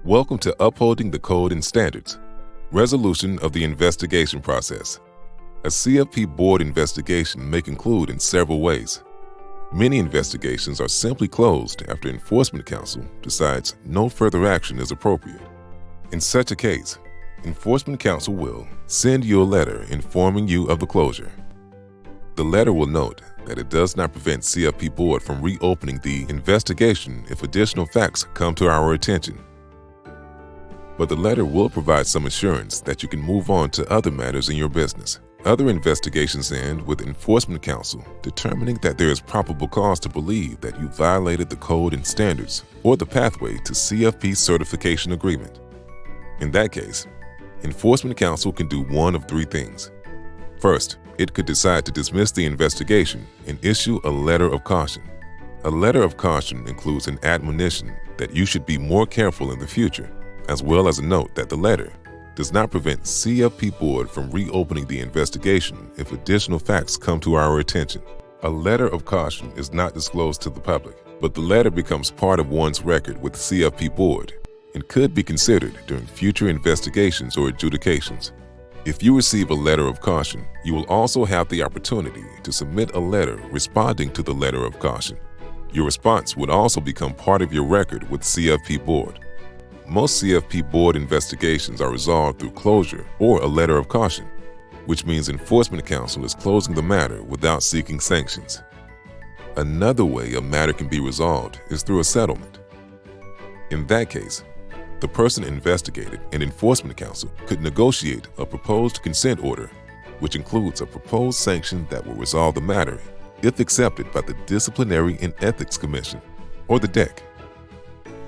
Welcome to Upholding the Code and Standards, Resolution of the Investigation Process. A CFP Board investigation may conclude in several ways. Many investigations are simply closed after Enforcement Counsel decides no further action is appropriate. In such a case, Enforcement Counsel will send you a letter informing you of the closure. The letter will note that it does not prevent CFP Board from reopening the investigation if additional facts come to our attention. But the letter will provide some assurance that you can move on to other matters in your business. Other investigations end with Enforcement Counsel determining that there is probable cause to believe that you violated the code and standards or the pathway to CFP certification agreement. In that case, Enforcement Counsel can do one of three things. First, it could decide to dismiss the investigation and issue a letter of caution. A letter of caution includes an admonition that you should be more careful in the future, as well as a note that the letter does not prevent CFP Board from reopening the investigation if additional facts come to our attention. A letter of caution is not disclosed to the public, but the letter becomes part of one's record with CFP Board and could be considered during future investigations or adjudications. If you receive a letter of caution, you will also have the opportunity to submit a letter responding to the letter of caution. Your response would also become part of your record with CFP Board. Most CFP Board investigations are resolved through closure or a letter of caution, which means Enforcement Counsel is closing the matter without seeking sanctions. Another way a matter can be resolved is through a settlement. In that case, the person investigated and Enforcement Counsel could negotiate a proposed consent order, which includes a proposed sanction that will resolve the matter if accepted by the Disciplinary and Ethics Commission, or the DEC.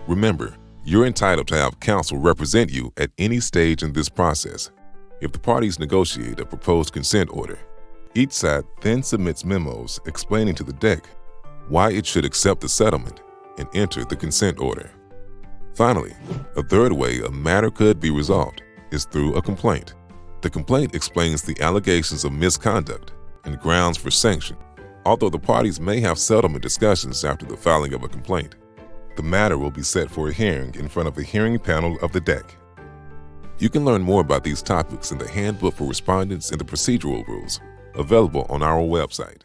Remember, you're entitled to have counsel represent you at any stage in this process. If the parties negotiate a proposed consent order, each side then submits memos explaining to the DEC why it should accept the settlement and enter the consent order. Finally, a third way a matter could be resolved is through a complaint. The complaint explains the allegations of misconduct and grounds for sanction. Although the parties may have settlement discussions after the filing of a complaint, the matter will be set for a hearing in front of a hearing panel of the DEC. You can learn more about these topics in the Handbook for Respondents and the Procedural Rules, available on our website.